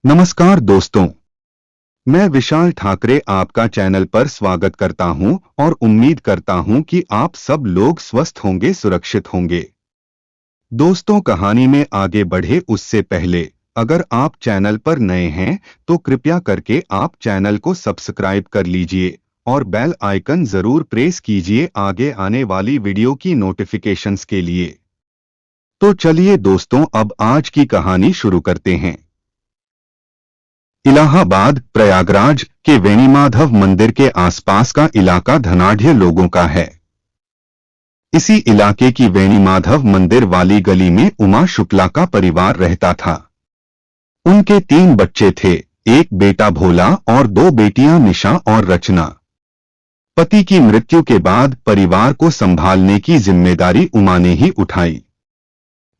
नमस्कार दोस्तों, मैं विशाल ठाकरे आपका चैनल पर स्वागत करता हूं और उम्मीद करता हूं कि आप सब लोग स्वस्थ होंगे, सुरक्षित होंगे। दोस्तों, कहानी में आगे बढ़े उससे पहले अगर आप चैनल पर नए हैं तो कृपया करके आप चैनल को सब्सक्राइब कर लीजिए और बेल आइकन जरूर प्रेस कीजिए आगे आने वाली वीडियो की नोटिफिकेशंस के लिए। तो चलिए दोस्तों, अब आज की कहानी शुरू करते हैं। इलाहाबाद प्रयागराज के वेणीमाधव मंदिर के आसपास का इलाका धनाढ्य लोगों का है। इसी इलाके की वेणीमाधव मंदिर वाली गली में उमा शुक्ला का परिवार रहता था। उनके 3 बच्चे थे, एक बेटा भोला और 2 बेटियां निशा और रचना। पति की मृत्यु के बाद परिवार को संभालने की जिम्मेदारी उमा ने ही उठाई।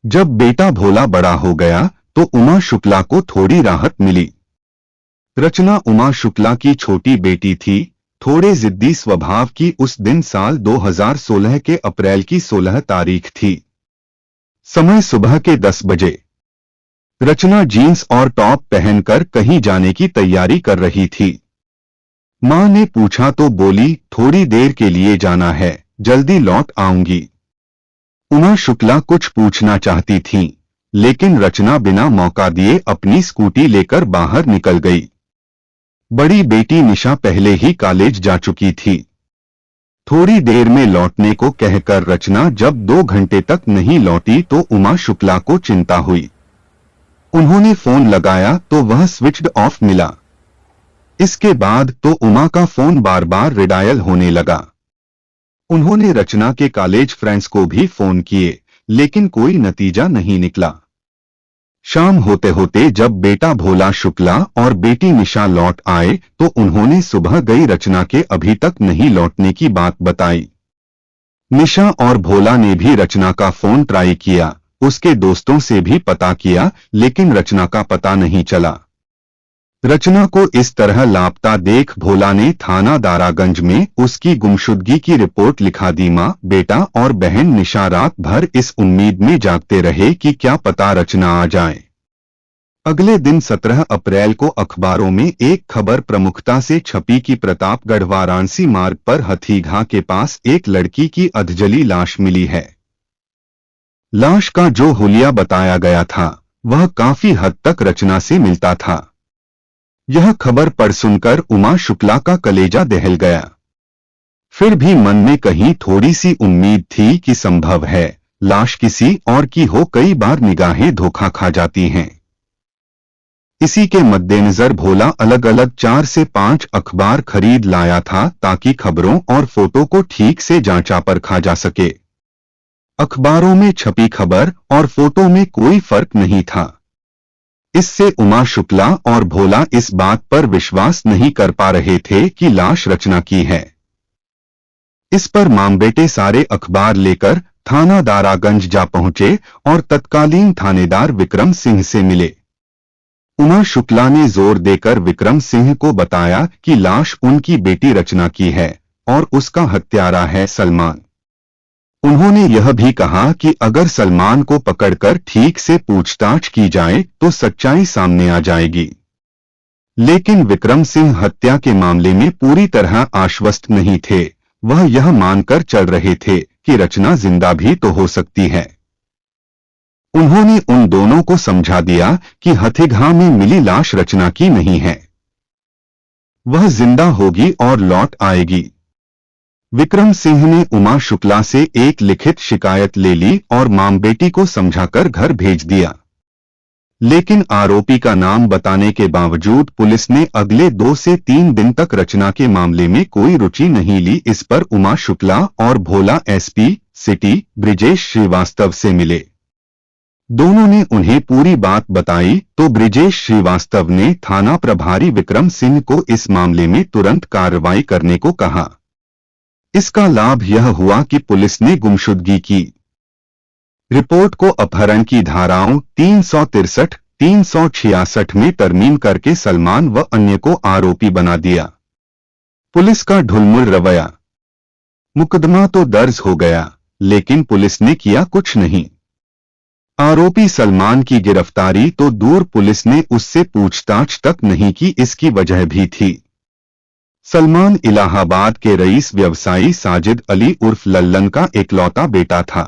जब बेटा भोला बड़ा हो गया तो उमा शुक्ला को थोड़ी राहत मिली। रचना उमा शुक्ला की छोटी बेटी थी, थोड़े जिद्दी स्वभाव की। उस दिन साल 2016 के अप्रैल की 16 तारीख थी। समय सुबह के 10 बजे। रचना जीन्स और टॉप पहनकर कहीं जाने की तैयारी कर रही थी। मां ने पूछा तो बोली, थोड़ी देर के लिए जाना है, जल्दी लौट आऊंगी। उमा शुक्ला कुछ पूछना चाहती थीं, लेकिन रचना बिना मौका दिए अपनी स्कूटी लेकर बाहर निकल गई। बड़ी बेटी निशा पहले ही कॉलेज जा चुकी थी। थोड़ी देर में लौटने को कहकर रचना जब 2 घंटे तक नहीं लौटी तो उमा शुक्ला को चिंता हुई। उन्होंने फोन लगाया तो वह स्विच्ड ऑफ मिला। इसके बाद तो उमा का फोन बार बार रिडायल होने लगा। उन्होंने रचना के कॉलेज फ्रेंड्स को भी फोन किए, लेकिन कोई नतीजा नहीं निकला। शाम होते होते जब बेटा भोला शुक्ला और बेटी निशा लौट आए तो उन्होंने सुबह गई रचना के अभी तक नहीं लौटने की बात बताई। निशा और भोला ने भी रचना का फोन ट्राई किया, उसके दोस्तों से भी पता किया, लेकिन रचना का पता नहीं चला। रचना को इस तरह लापता देख भोला ने थाना दारागंज में उसकी गुमशुदगी की रिपोर्ट लिखा दी। मां, बेटा और बहन निशा रात भर इस उम्मीद में जागते रहे कि क्या पता रचना आ जाए। अगले दिन 17 अप्रैल को अखबारों में एक खबर प्रमुखता से छपी कि प्रतापगढ़ वाराणसी मार्ग पर हथीघा के पास एक लड़की की अधजली लाश मिली है। लाश का जो हुलिया बताया गया था वह काफी हद तक रचना से मिलता था। यह खबर पढ़ सुनकर उमा शुक्ला का कलेजा दहल गया। फिर भी मन में कहीं थोड़ी सी उम्मीद थी कि संभव है लाश किसी और की हो, कई बार निगाहें धोखा खा जाती हैं। इसी के मद्देनजर भोला अलग अलग 4 से 5 अखबार खरीद लाया था ताकि खबरों और फोटो को ठीक से जांचा परखा जा सके। अखबारों में छपी खबर और फोटो में कोई फर्क नहीं था। इससे उमा शुक्ला और भोला इस बात पर विश्वास नहीं कर पा रहे थे कि लाश रचना की है। इस पर मां बेटे सारे अखबार लेकर थाना दारागंज जा पहुंचे और तत्कालीन थानेदार विक्रम सिंह से मिले। उमा शुक्ला ने जोर देकर विक्रम सिंह को बताया कि लाश उनकी बेटी रचना की है और उसका हत्यारा है सलमान। उन्होंने यह भी कहा कि अगर सलमान को पकड़कर ठीक से पूछताछ की जाए तो सच्चाई सामने आ जाएगी। लेकिन विक्रम सिंह हत्या के मामले में पूरी तरह आश्वस्त नहीं थे। वह यह मानकर चल रहे थे कि रचना जिंदा भी तो हो सकती है। उन्होंने उन दोनों को समझा दिया कि हथीघा में मिली लाश रचना की नहीं है, वह जिंदा होगी और लौट आएगी। विक्रम सिंह ने उमा शुक्ला से एक लिखित शिकायत ले ली और मां बेटी को समझाकर घर भेज दिया। लेकिन आरोपी का नाम बताने के बावजूद पुलिस ने अगले 2 से 3 दिन तक रचना के मामले में कोई रुचि नहीं ली। इस पर उमा शुक्ला और भोला एसपी सिटी ब्रिजेश श्रीवास्तव से मिले। दोनों ने उन्हें पूरी बात बताई तो ब्रिजेश श्रीवास्तव ने थाना प्रभारी विक्रम सिंह को इस मामले में तुरंत कार्रवाई करने को कहा। इसका लाभ यह हुआ कि पुलिस ने गुमशुदगी की रिपोर्ट को अपहरण की धाराओं 363, 366 में तरमीम करके सलमान व अन्य को आरोपी बना दिया। पुलिस का ढुलमुल रवैया। मुकदमा तो दर्ज हो गया, लेकिन पुलिस ने किया कुछ नहीं। आरोपी सलमान की गिरफ्तारी तो दूर, पुलिस ने उससे पूछताछ तक नहीं की। इसकी वजह भी थी। सलमान इलाहाबाद के रईस व्यवसायी साजिद अली उर्फ लल्लन का इकलौता बेटा था।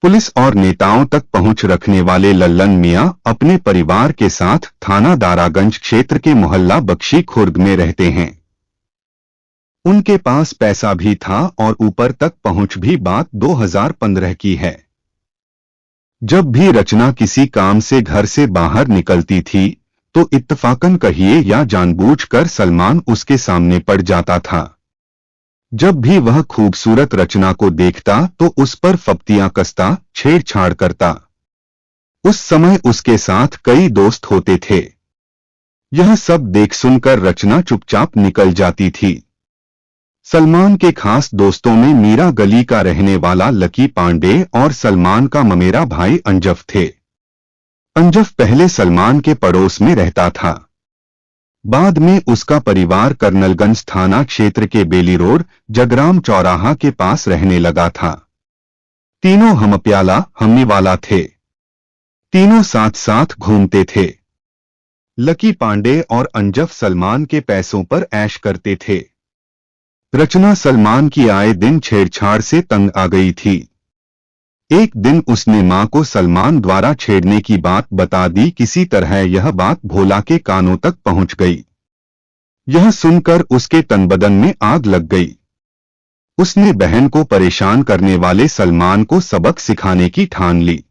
पुलिस और नेताओं तक पहुंच रखने वाले लल्लन मियां अपने परिवार के साथ थाना दारागंज क्षेत्र के मोहल्ला बख्शी खुर्द में रहते हैं। उनके पास पैसा भी था और ऊपर तक पहुंच भी। बात 2015 की है। जब भी रचना किसी काम से घर से बाहर निकलती थी तो इत्तफाकन कहिए या जानबूझकर सलमान उसके सामने पड़ जाता था। जब भी वह खूबसूरत रचना को देखता तो उस पर फप्तियां कसता, छेड़छाड़ करता। उस समय उसके साथ कई दोस्त होते थे। यह सब देख सुनकर रचना चुपचाप निकल जाती थी। सलमान के खास दोस्तों में मीरा गली का रहने वाला लकी पांडे और सलमान का ममेरा भाई अंजफ थे। अंजफ पहले सलमान के पड़ोस में रहता था। बाद में उसका परिवार कर्नलगंज थाना क्षेत्र के बेली रोड जगराम चौराहा के पास रहने लगा था। तीनों हमप्याला हमने वाला थे। तीनों साथ साथ घूमते थे। लकी पांडे और अंजफ सलमान के पैसों पर ऐश करते थे। रचना सलमान की आए दिन छेड़छाड़ से तंग आ गई थी। एक दिन उसने मां को सलमान द्वारा छेड़ने की बात बता दी। किसी तरह यह बात भोला के कानों तक पहुंच गई। यह सुनकर उसके तनबदन में आग लग गई। उसने बहन को परेशान करने वाले सलमान को सबक सिखाने की ठान ली।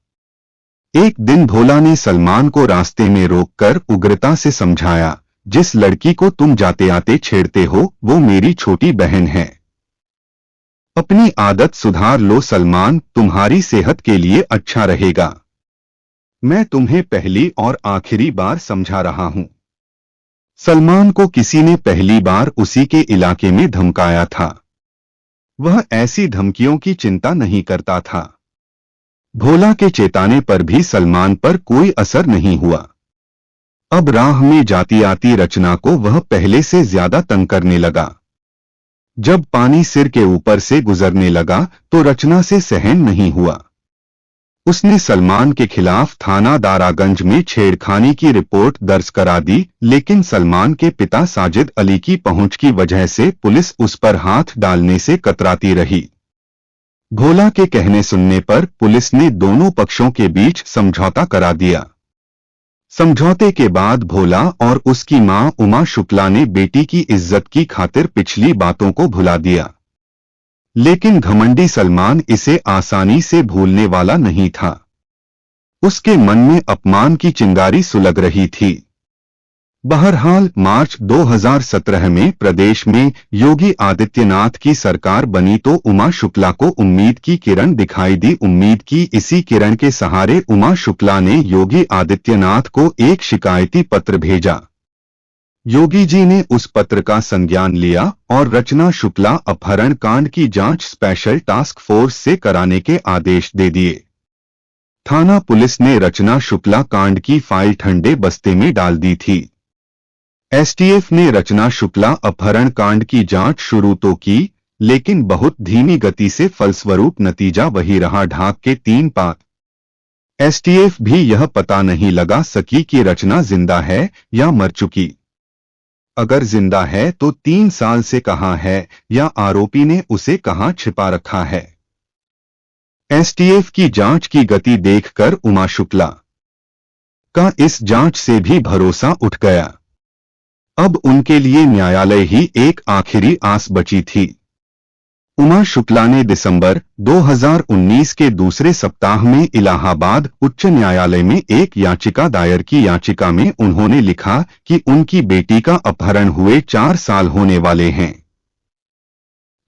एक दिन भोला ने सलमान को रास्ते में रोककर उग्रता से समझाया, जिस लड़की को तुम जाते आते छेड़ते हो वो मेरी छोटी बहन है। अपनी आदत सुधार लो सलमान, तुम्हारी सेहत के लिए अच्छा रहेगा। मैं तुम्हें पहली और आखिरी बार समझा रहा हूं। सलमान को किसी ने पहली बार उसी के इलाके में धमकाया था। वह ऐसी धमकियों की चिंता नहीं करता था। भोला के चेताने पर भी सलमान पर कोई असर नहीं हुआ। अब राह में जाती आती रचना को वह पहले से ज्यादा तंग करने लगा। जब पानी सिर के ऊपर से गुजरने लगा तो रचना से सहन नहीं हुआ। उसने सलमान के खिलाफ थाना दारागंज में छेड़खानी की रिपोर्ट दर्ज करा दी, लेकिन सलमान के पिता साजिद अली की पहुंच की वजह से पुलिस उस पर हाथ डालने से कतराती रही। भोला के कहने सुनने पर पुलिस ने दोनों पक्षों के बीच समझौता करा दिया। समझौते के बाद भोला और उसकी मां उमा शुक्ला ने बेटी की इज्जत की खातिर पिछली बातों को भुला दिया। लेकिन घमंडी सलमान इसे आसानी से भूलने वाला नहीं था। उसके मन में अपमान की चिंगारी सुलग रही थी। बहरहाल मार्च 2017 में प्रदेश में योगी आदित्यनाथ की सरकार बनी तो उमा शुक्ला को उम्मीद की किरण दिखाई दी। उम्मीद की इसी किरण के सहारे उमा शुक्ला ने योगी आदित्यनाथ को एक शिकायती पत्र भेजा। योगी जी ने उस पत्र का संज्ञान लिया और रचना शुक्ला अपहरण कांड की जांच स्पेशल टास्क फोर्स से कराने के आदेश दे दिए। थाना पुलिस ने रचना शुक्ला कांड की फाइल ठंडे बस्ते में डाल दी थी। एसटीएफ ने रचना शुक्ला अपहरण कांड की जांच शुरू तो की, लेकिन बहुत धीमी गति से, फलस्वरूप नतीजा वही रहा, ढाक के 3 पात। एसटीएफ भी यह पता नहीं लगा सकी कि रचना जिंदा है या मर चुकी। अगर जिंदा है तो 3 साल से कहां है या आरोपी ने उसे कहां छिपा रखा है। एसटीएफ की जांच की गति देखकर उमा शुक्ला का इस जांच से भी भरोसा उठ गया। अब उनके लिए न्यायालय ही एक आखिरी आस बची थी। उमा शुक्ला ने दिसंबर 2019 के दूसरे सप्ताह में इलाहाबाद उच्च न्यायालय में एक याचिका दायर की। याचिका में उन्होंने लिखा कि उनकी बेटी का अपहरण हुए 4 साल होने वाले हैं।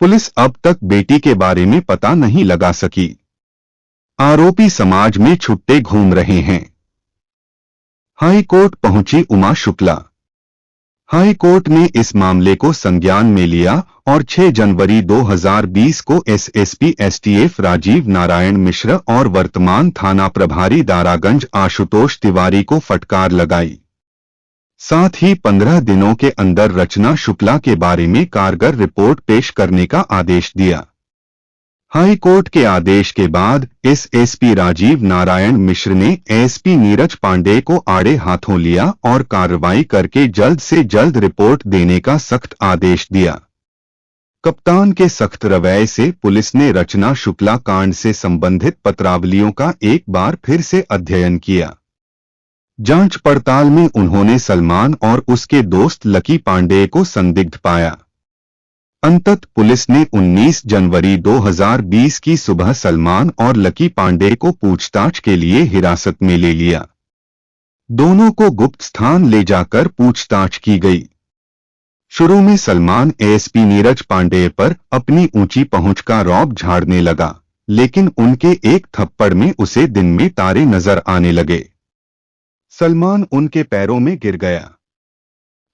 पुलिस अब तक बेटी के बारे में पता नहीं लगा सकी। आरोपी समाज में छुट्टे घूम रहे हैं। हाई कोर्ट पहुंची उमा शुक्ला। हाई कोर्ट ने इस मामले को संज्ञान में लिया और 6 जनवरी 2020 को एसएसपी एसटीएफ राजीव नारायण मिश्र और वर्तमान थाना प्रभारी दारागंज आशुतोष तिवारी को फटकार लगाई। साथ ही 15 दिनों के अंदर रचना शुक्ला के बारे में कारगर रिपोर्ट पेश करने का आदेश दिया। हाई कोर्ट के आदेश के बाद एसएसपी राजीव नारायण मिश्र ने एसपी नीरज पांडे को आड़े हाथों लिया और कार्रवाई करके जल्द से जल्द रिपोर्ट देने का सख्त आदेश दिया। कप्तान के सख्त रवैये से पुलिस ने रचना शुक्ला कांड से संबंधित पत्रावलियों का एक बार फिर से अध्ययन किया। जांच पड़ताल में उन्होंने सलमान और उसके दोस्त लकी पांडे को संदिग्ध पाया। अंततः पुलिस ने 19 जनवरी 2020 की सुबह सलमान और लकी पांडे को पूछताछ के लिए हिरासत में ले लिया। दोनों को गुप्त स्थान ले जाकर पूछताछ की गई। शुरू में सलमान एएसपी नीरज पांडे पर अपनी ऊंची पहुंच का रौब झाड़ने लगा, लेकिन उनके एक थप्पड़ में उसे दिन में तारे नजर आने लगे। सलमान उनके पैरों में गिर गया।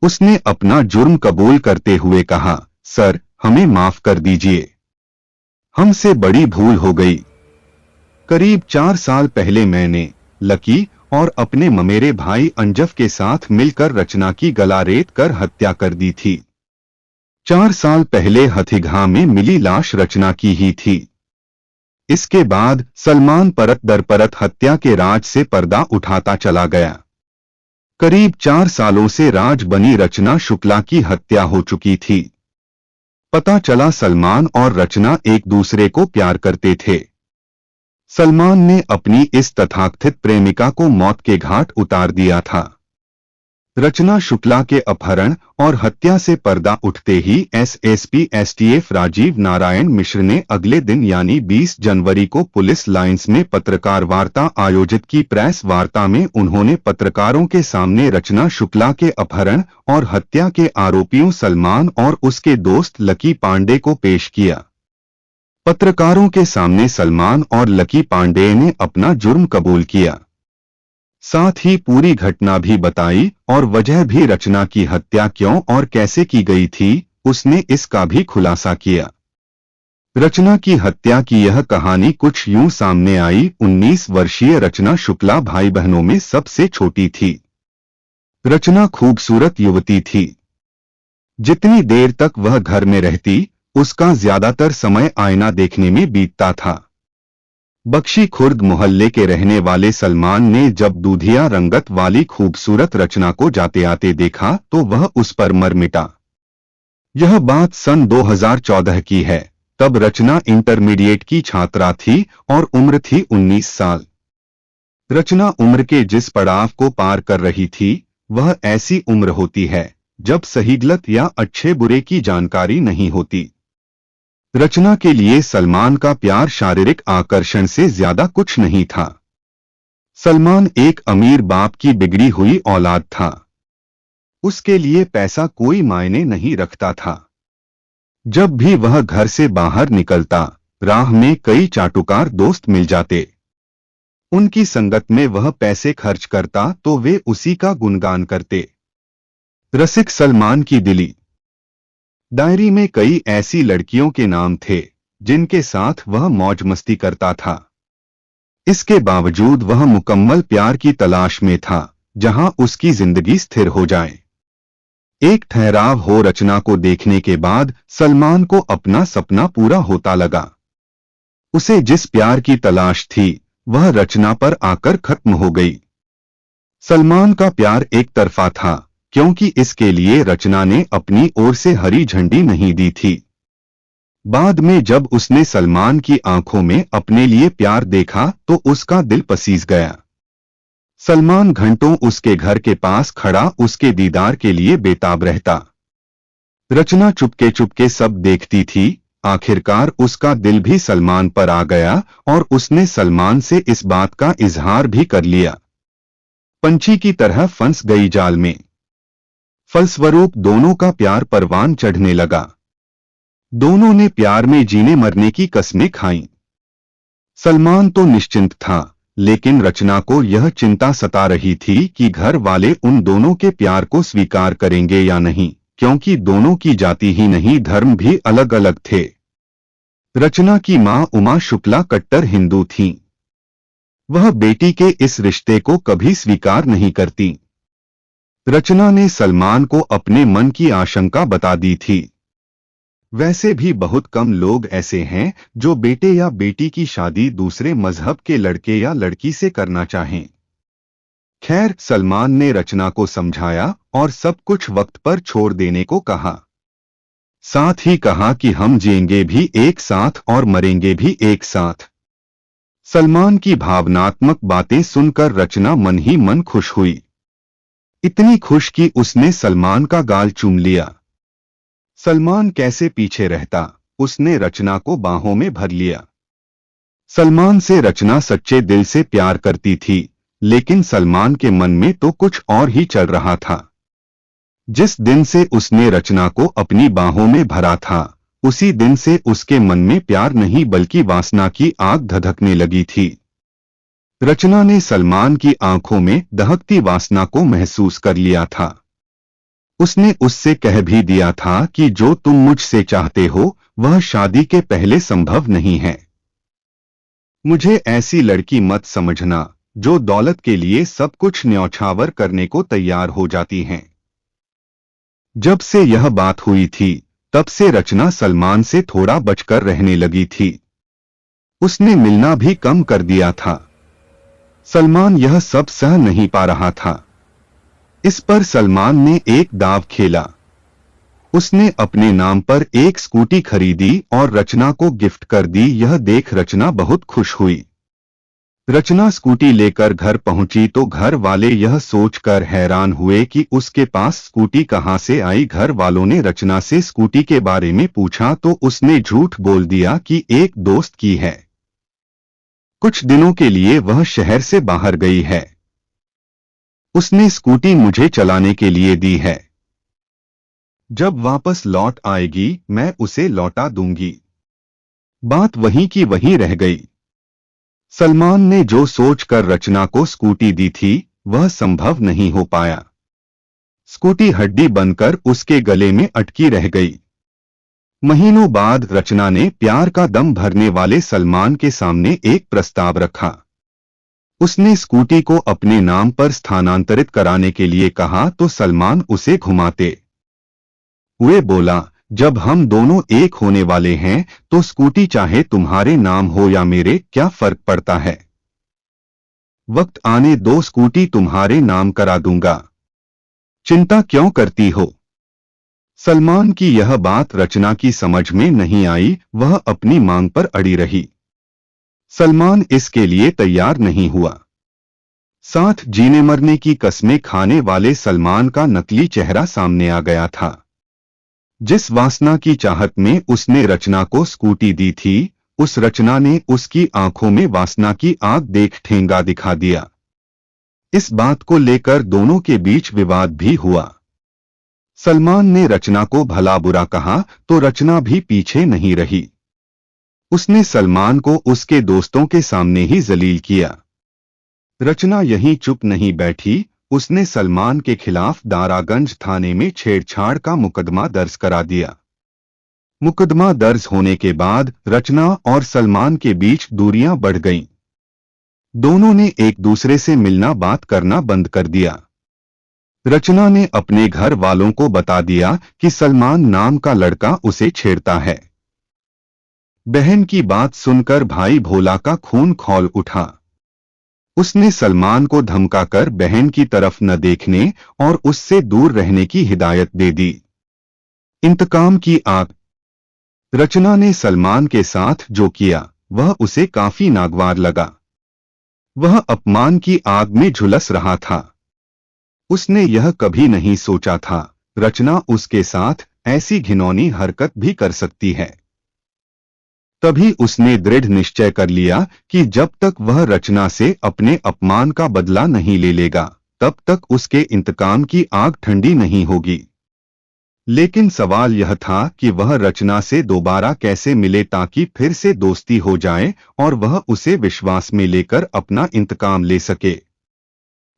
उसने अपना जुर्म कबूल करते हुए कहा, सर, हमें माफ कर दीजिए, हमसे बड़ी भूल हो गई। करीब 4 साल पहले मैंने लकी और अपने ममेरे भाई अंजफ के साथ मिलकर रचना की गला रेत कर हत्या कर दी थी। 4 साल पहले हथीगाह में मिली लाश रचना की ही थी। इसके बाद सलमान परत दर परत हत्या के राज से पर्दा उठाता चला गया। करीब 4 सालों से राज बनी रचना शुक्ला की हत्या हो चुकी थी। पता चला सलमान और रचना एक दूसरे को प्यार करते थे। सलमान ने अपनी इस तथाकथित प्रेमिका को मौत के घाट उतार दिया था। रचना शुक्ला के अपहरण और हत्या से पर्दा उठते ही एसएसपी एसटीएफ राजीव नारायण मिश्र ने अगले दिन यानी 20 जनवरी को पुलिस लाइंस में पत्रकार वार्ता आयोजित की। प्रेस वार्ता में उन्होंने पत्रकारों के सामने रचना शुक्ला के अपहरण और हत्या के आरोपियों सलमान और उसके दोस्त लकी पांडे को पेश किया। पत्रकारों के सामने सलमान और लकी पांडे ने अपना जुर्म कबूल किया, साथ ही पूरी घटना भी बताई और वजह भी रचना की हत्या क्यों और कैसे की गई थी उसने इसका भी खुलासा किया। रचना की हत्या की यह कहानी कुछ यूं सामने आई। 19 वर्षीय रचना शुक्ला भाई बहनों में सबसे छोटी थी। रचना खूबसूरत युवती थी। जितनी देर तक वह घर में रहती उसका ज्यादातर समय आईना देखने में बीतता था। बख्शी खुर्द मोहल्ले के रहने वाले सलमान ने जब दूधिया रंगत वाली खूबसूरत रचना को जाते आते देखा तो वह उस पर मर मिटा। यह बात सन 2014 की है। तब रचना इंटरमीडिएट की छात्रा थी और उम्र थी 19 साल। रचना उम्र के जिस पड़ाव को पार कर रही थी वह ऐसी उम्र होती है जब सही गलत या अच्छे बुरे की जानकारी नहीं होती। रचना के लिए सलमान का प्यार शारीरिक आकर्षण से ज्यादा कुछ नहीं था। सलमान एक अमीर बाप की बिगड़ी हुई औलाद था। उसके लिए पैसा कोई मायने नहीं रखता था। जब भी वह घर से बाहर निकलता राह में कई चाटुकार दोस्त मिल जाते। उनकी संगत में वह पैसे खर्च करता तो वे उसी का गुणगान करते। रसिक सलमान की दिली डायरी में कई ऐसी लड़कियों के नाम थे जिनके साथ वह मौज मस्ती करता था। इसके बावजूद वह मुकम्मल प्यार की तलाश में था जहां उसकी जिंदगी स्थिर हो जाए। एक ठहराव हो रचना को देखने के बाद सलमान को अपना सपना पूरा होता लगा। उसे जिस प्यार की तलाश थी वह रचना पर आकर खत्म हो गई। सलमान का प्यार एक तरफा था क्योंकि इसके लिए रचना ने अपनी ओर से हरी झंडी नहीं दी थी। बाद में जब उसने सलमान की आंखों में अपने लिए प्यार देखा तो उसका दिल पसीज गया। सलमान घंटों उसके घर के पास खड़ा उसके दीदार के लिए बेताब रहता। रचना चुपके चुपके सब देखती थी। आखिरकार उसका दिल भी सलमान पर आ गया और उसने सलमान से इस बात का इजहार भी कर लिया। पंछी की तरह फंस गई जाल में। फलस्वरूप दोनों का प्यार परवान चढ़ने लगा। दोनों ने प्यार में जीने मरने की कस्में खाईं। सलमान तो निश्चिंत था, लेकिन रचना को यह चिंता सता रही थी कि घर वाले उन दोनों के प्यार को स्वीकार करेंगे या नहीं, क्योंकि दोनों की जाति ही नहीं धर्म भी अलग अलग थे। रचना की मां उमा शुक्ला कट्टर हिंदू थीं। वह बेटी के इस रिश्ते को कभी स्वीकार नहीं करती। रचना ने सलमान को अपने मन की आशंका बता दी थी। वैसे भी बहुत कम लोग ऐसे हैं जो बेटे या बेटी की शादी दूसरे मजहब के लड़के या लड़की से करना चाहें। खैर, सलमान ने रचना को समझाया और सब कुछ वक्त पर छोड़ देने को कहा। साथ ही कहा कि हम जिएंगे भी एक साथ और मरेंगे भी एक साथ। सलमान की भावनात्मक बातें सुनकर रचना मन ही मन खुश हुई। इतनी खुश कि उसने सलमान का गाल चूम लिया। सलमान कैसे पीछे रहता, उसने रचना को बाहों में भर लिया। सलमान से रचना सच्चे दिल से प्यार करती थी, लेकिन सलमान के मन में तो कुछ और ही चल रहा था। जिस दिन से उसने रचना को अपनी बाहों में भरा था, उसी दिन से उसके मन में प्यार नहीं बल्कि वासना की आग धधकने लगी थी। रचना ने सलमान की आंखों में दहकती वासना को महसूस कर लिया था। उसने उससे कह भी दिया था कि जो तुम मुझसे चाहते हो वह शादी के पहले संभव नहीं है। मुझे ऐसी लड़की मत समझना जो दौलत के लिए सब कुछ न्यौछावर करने को तैयार हो जाती हैं। जब से यह बात हुई थी, तब से रचना सलमान से थोड़ा बचकर रहने लगी थी। उसने मिलना भी कम कर दिया था। सलमान यह सब सह नहीं पा रहा था। इस पर सलमान ने एक दांव खेला। उसने अपने नाम पर एक स्कूटी खरीदी और रचना को गिफ्ट कर दी। यह देख रचना बहुत खुश हुई। रचना स्कूटी लेकर घर पहुंची तो घर वाले यह सोचकर हैरान हुए कि उसके पास स्कूटी कहां से आई। घर वालों ने रचना से स्कूटी के बारे में पूछा तो उसने झूठ बोल दिया कि एक दोस्त की है। कुछ दिनों के लिए वह शहर से बाहर गई है। उसने स्कूटी मुझे चलाने के लिए दी है। जब वापस लौट आएगी मैं उसे लौटा दूंगी। बात वहीं की वहीं रह गई। सलमान ने जो सोचकर रचना को स्कूटी दी थी वह संभव नहीं हो पाया। स्कूटी हड्डी बनकर उसके गले में अटकी रह गई। महीनों बाद रचना ने प्यार का दम भरने वाले सलमान के सामने एक प्रस्ताव रखा। उसने स्कूटी को अपने नाम पर स्थानांतरित कराने के लिए कहा तो सलमान उसे घुमाते हुए बोला, जब हम दोनों एक होने वाले हैं तो स्कूटी चाहे तुम्हारे नाम हो या मेरे, क्या फर्क पड़ता है। वक्त आने दो, स्कूटी तुम्हारे नाम करा दूंगा। चिंता क्यों करती हो। सलमान की यह बात रचना की समझ में नहीं आई। वह अपनी मांग पर अड़ी रही। सलमान इसके लिए तैयार नहीं हुआ। साथ जीने मरने की कस्में खाने वाले सलमान का नकली चेहरा सामने आ गया था। जिस वासना की चाहत में उसने रचना को स्कूटी दी थी, उस रचना ने उसकी आंखों में वासना की आग देख ठेंगा दिखा दिया। इस बात को लेकर दोनों के बीच विवाद भी हुआ। सलमान ने रचना को भला बुरा कहा तो रचना भी पीछे नहीं रही। उसने सलमान को उसके दोस्तों के सामने ही जलील किया। रचना यहीं चुप नहीं बैठी। उसने सलमान के खिलाफ दारागंज थाने में छेड़छाड़ का मुकदमा दर्ज करा दिया। मुकदमा दर्ज होने के बाद रचना और सलमान के बीच दूरियां बढ़ गईं। दोनों ने एक दूसरे से मिलना बात करना बंद कर दिया। रचना ने अपने घर वालों को बता दिया कि सलमान नाम का लड़का उसे छेड़ता है। बहन की बात सुनकर भाई भोला का खून खौल उठा। उसने सलमान को धमकाकर बहन की तरफ न देखने और उससे दूर रहने की हिदायत दे दी। इंतकाम की आग। रचना ने सलमान के साथ जो किया वह उसे काफी नागवार लगा। वह अपमान की आग में झुलस रहा था। उसने यह कभी नहीं सोचा था रचना उसके साथ ऐसी घिनौनी हरकत भी कर सकती है। तभी उसने दृढ़ निश्चय कर लिया कि जब तक वह रचना से अपने अपमान का बदला नहीं ले लेगा, तब तक उसके इंतकाम की आग ठंडी नहीं होगी। लेकिन सवाल यह था कि वह रचना से दोबारा कैसे मिले ताकि फिर से दोस्ती हो जाए और वह उसे विश्वास में लेकर अपना इंतकाम ले सके।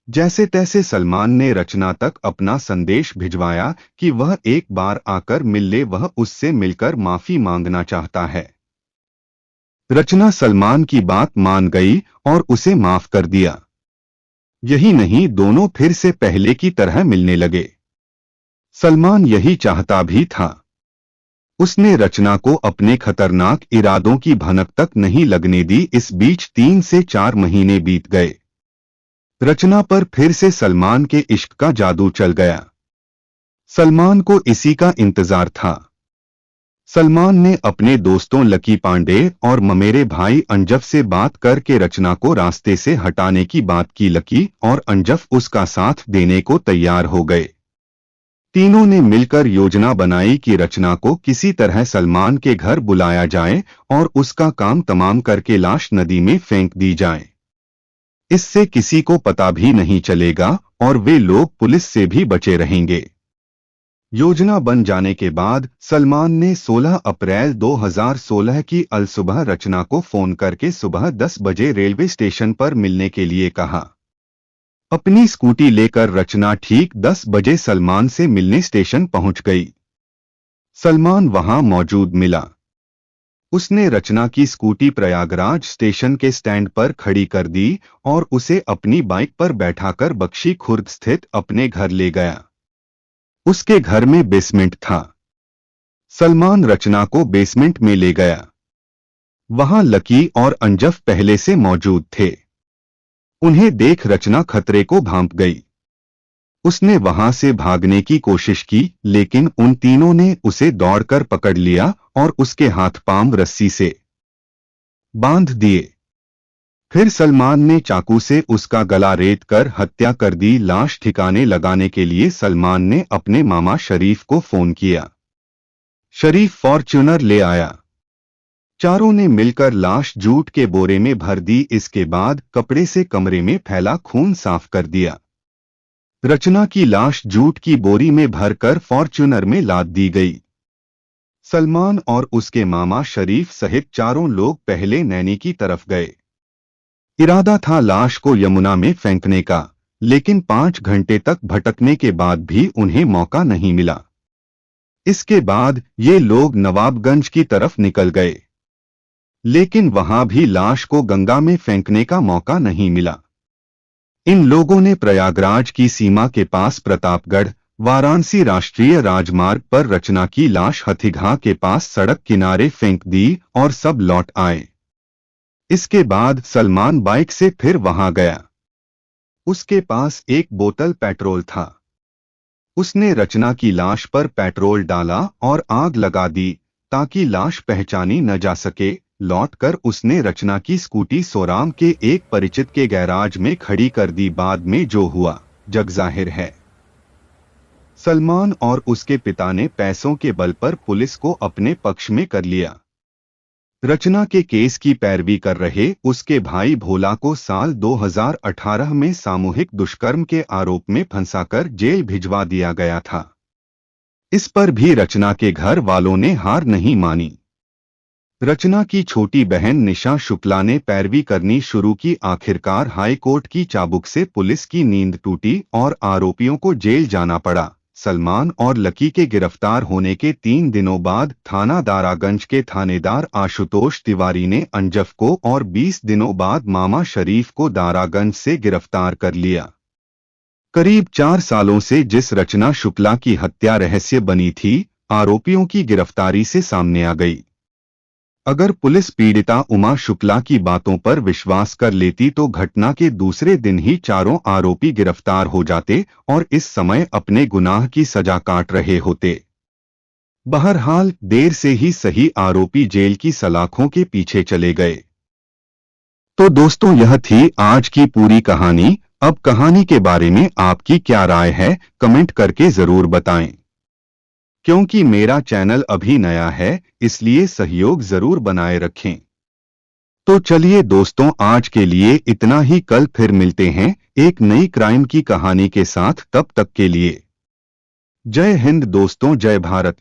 जैसे तैसे सलमान ने रचना तक अपना संदेश भिजवाया कि वह एक बार आकर मिल ले, वह उससे मिलकर माफी मांगना चाहता है। रचना सलमान की बात मान गई और उसे माफ कर दिया। यही नहीं, दोनों फिर से पहले की तरह मिलने लगे। सलमान यही चाहता भी था। उसने रचना को अपने खतरनाक इरादों की भनक तक नहीं लगने दी। इस बीच 3 से 4 महीने बीत गए। रचना पर फिर से सलमान के इश्क का जादू चल गया। सलमान को इसी का इंतजार था। सलमान ने अपने दोस्तों लकी पांडे और ममेरे भाई अंजफ से बात करके रचना को रास्ते से हटाने की बात की। लकी और अंजफ उसका साथ देने को तैयार हो गए। तीनों ने मिलकर योजना बनाई कि रचना को किसी तरह सलमान के घर बुलाया जाए और उसका काम तमाम करके लाश नदी में फेंक दी जाए। इससे किसी को पता भी नहीं चलेगा और वे लोग पुलिस से भी बचे रहेंगे। योजना बन जाने के बाद सलमान ने 16 अप्रैल 2016 की अलसुबह रचना को फोन करके सुबह 10 बजे रेलवे स्टेशन पर मिलने के लिए कहा। अपनी स्कूटी लेकर रचना ठीक 10 बजे सलमान से मिलने स्टेशन पहुंच गई। सलमान वहां मौजूद मिला। उसने रचना की स्कूटी प्रयागराज स्टेशन के स्टैंड पर खड़ी कर दी और उसे अपनी बाइक पर बैठाकर बख्शी खुर्द स्थित अपने घर ले गया। उसके घर में बेसमेंट था। सलमान रचना को बेसमेंट में ले गया। वहां लकी और अंजफ पहले से मौजूद थे। उन्हें देख रचना खतरे को भांप गई। उसने वहां से भागने की कोशिश की, लेकिन उन तीनों ने उसे दौड़कर पकड़ लिया और उसके हाथ पांव रस्सी से बांध दिए। फिर सलमान ने चाकू से उसका गला रेत कर हत्या कर दी। लाश ठिकाने लगाने के लिए सलमान ने अपने मामा शरीफ को फोन किया। शरीफ फॉर्च्यूनर ले आया। चारों ने मिलकर लाश जूट के बोरे में भर दी। इसके बाद कपड़े से कमरे में फैला खून साफ कर दिया। रचना की लाश जूट की बोरी में भरकर फॉर्च्यूनर में लाद दी गई। सलमान और उसके मामा शरीफ सहित चारों लोग पहले नैनी की तरफ गए। इरादा था लाश को यमुना में फेंकने का, लेकिन 5 घंटे तक भटकने के बाद भी उन्हें मौका नहीं मिला। इसके बाद ये लोग नवाबगंज की तरफ निकल गए, लेकिन वहां भी लाश को गंगा में फेंकने का मौका नहीं मिला। इन लोगों ने प्रयागराज की सीमा के पास प्रतापगढ़ वाराणसी राष्ट्रीय राजमार्ग पर रचना की लाश हथीघा के पास सड़क किनारे फेंक दी और सब लौट आए। इसके बाद सलमान बाइक से फिर वहां गया। उसके पास एक बोतल पेट्रोल था। उसने रचना की लाश पर पेट्रोल डाला और आग लगा दी ताकि लाश पहचानी न जा सके। लौटकर उसने रचना की स्कूटी सोराम के एक परिचित के गैराज में खड़ी कर दी। बाद में जो हुआ जग जाहिर है। सलमान और उसके पिता ने पैसों के बल पर पुलिस को अपने पक्ष में कर लिया। रचना के केस की पैरवी कर रहे उसके भाई भोला को साल 2018 में सामूहिक दुष्कर्म के आरोप में फंसाकर जेल भिजवा दिया गया था। इस पर भी रचना के घर वालों ने हार नहीं मानी। रचना की छोटी बहन निशा शुक्ला ने पैरवी करनी शुरू की। आखिरकार हाई कोर्ट की चाबुक से पुलिस की नींद टूटी और आरोपियों को जेल जाना पड़ा। सलमान और लकी के गिरफ्तार होने के 3 दिनों बाद थाना दारागंज के थानेदार आशुतोष तिवारी ने अंजफ को और 20 दिनों बाद मामा शरीफ को दारागंज से गिरफ्तार कर लिया। करीब 4 सालों से जिस रचना शुक्ला की हत्या रहस्य बनी थी, आरोपियों की गिरफ्तारी से सामने आ गई। अगर पुलिस पीड़िता उमा शुक्ला की बातों पर विश्वास कर लेती तो घटना के दूसरे दिन ही चारों आरोपी गिरफ्तार हो जाते और इस समय अपने गुनाह की सजा काट रहे होते। बहरहाल देर से ही सही आरोपी जेल की सलाखों के पीछे चले गए। तो दोस्तों, यह थी आज की पूरी कहानी। अब कहानी के बारे में आपकी क्या राय है, कमेंट करके जरूर बताएं। क्योंकि मेरा चैनल अभी नया है, इसलिए सहयोग जरूर बनाए रखें। तो चलिए दोस्तों, आज के लिए इतना ही। कल फिर मिलते हैं एक नई क्राइम की कहानी के साथ। तब तक के लिए जय हिंद दोस्तों, जय भारत।